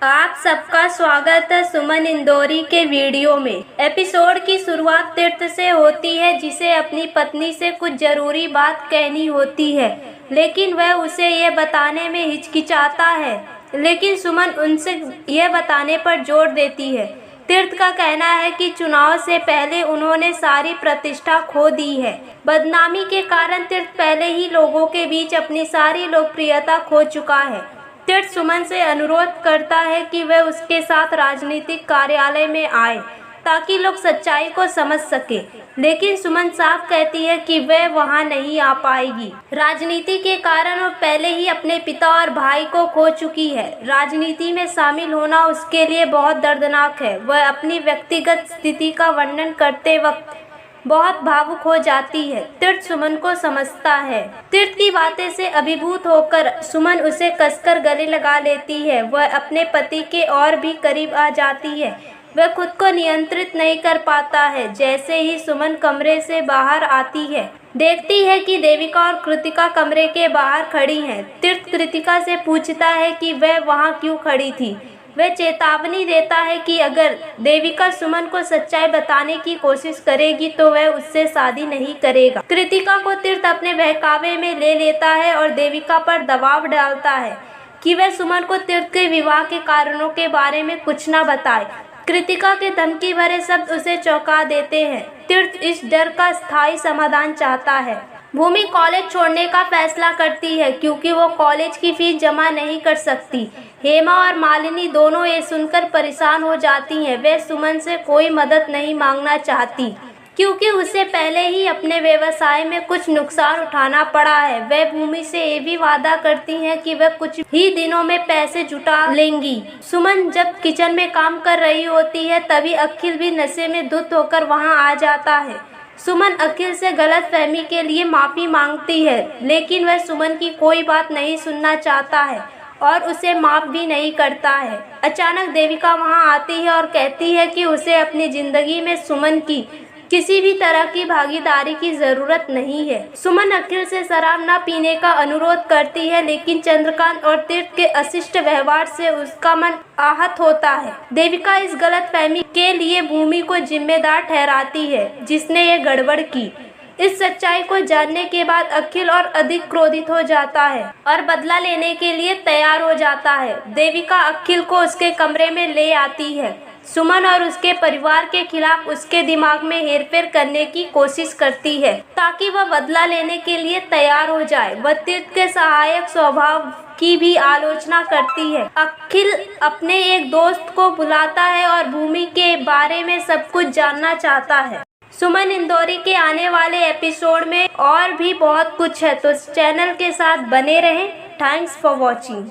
आप सबका स्वागत है सुमन इंदौरी के वीडियो में। एपिसोड की शुरुआत तीर्थ से होती है, जिसे अपनी पत्नी से कुछ जरूरी बात कहनी होती है, लेकिन वह उसे यह बताने में हिचकिचाता है, लेकिन सुमन उनसे यह बताने पर जोर देती है। तीर्थ का कहना है कि चुनाव से पहले उन्होंने सारी प्रतिष्ठा खो दी है। बदनामी के कारण तीर्थ पहले ही लोगों के बीच अपनी सारी लोकप्रियता खो चुका है। तीर्थ सुमन से अनुरोध करता है कि वह उसके साथ राजनीतिक कार्यालय में आए ताकि लोग सच्चाई को समझ सके, लेकिन सुमन साफ कहती है कि वह वहां नहीं आ पाएगी। राजनीति के कारण वो पहले ही अपने पिता और भाई को खो चुकी है। राजनीति में शामिल होना उसके लिए बहुत दर्दनाक है। वह अपनी व्यक्तिगत स्थिति का वर्णन करते वक्त बहुत भावुक हो जाती है। तीर्थ सुमन को समझता है। तीर्थ की बातें से अभिभूत होकर सुमन उसे कसकर गले लगा लेती है। वह अपने पति के और भी करीब आ जाती है। वह खुद को नियंत्रित नहीं कर पाता है। जैसे ही सुमन कमरे से बाहर आती है, देखती है कि देविका और कृतिका कमरे के बाहर खड़ी हैं। तीर्थ कृतिका से पूछता है कि वह वहां क्यों खड़ी थी। वह चेतावनी देता है कि अगर देविका सुमन को सच्चाई बताने की कोशिश करेगी तो वह उससे शादी नहीं करेगा। कृतिका को तीर्थ अपने बहकावे में ले लेता है और देविका पर दबाव डालता है कि वह सुमन को तीर्थ के विवाह के कारणों के बारे में कुछ न बताए। कृतिका के धमकी भरे शब्द उसे चौंका देते हैं। तीर्थ इस डर का स्थायी समाधान चाहता है। भूमि कॉलेज छोड़ने का फैसला करती है क्योंकि वो कॉलेज की फीस जमा नहीं कर सकती। हेमा और मालिनी दोनों ये सुनकर परेशान हो जाती हैं। वे सुमन से कोई मदद नहीं मांगना चाहती क्योंकि उसे पहले ही अपने व्यवसाय में कुछ नुकसान उठाना पड़ा है। वे भूमि से ये भी वादा करती हैं कि वह कुछ ही दिनों में पैसे जुटा लेंगी। सुमन जब किचन में काम कर रही होती है, तभी अखिल भी नशे में धुत होकर वहां आ जाता है। सुमन अखिल से गलतफहमी के लिए माफी मांगती है, लेकिन वह सुमन की कोई बात नहीं सुनना चाहता है और उसे माफ भी नहीं करता है। अचानक देविका वहां आती है और कहती है कि उसे अपनी जिंदगी में सुमन की किसी भी तरह की भागीदारी की जरूरत नहीं है। सुमन अखिल से शराब न पीने का अनुरोध करती है, लेकिन चंद्रकांत और तीर्थ के अशिष्ट व्यवहार से उसका मन आहत होता है। देविका इस गलतफहमी के लिए भूमि को जिम्मेदार ठहराती है, जिसने ये गड़बड़ की। इस सच्चाई को जानने के बाद अखिल और अधिक क्रोधित हो जाता है और बदला लेने के लिए तैयार हो जाता है। देविका अखिल को उसके कमरे में ले आती है। सुमन और उसके परिवार के खिलाफ उसके दिमाग में हेरफेर करने की कोशिश करती है ताकि वह बदला लेने के लिए तैयार हो जाए। वह तीर्थ के सहायक स्वभाव की भी आलोचना करती है। अखिल अपने एक दोस्त को बुलाता है और भूमि के बारे में सब कुछ जानना चाहता है। सुमन इंदौरी के आने वाले एपिसोड में और भी बहुत कुछ है, तो चैनल के साथ बने रहें। Thanks for watching.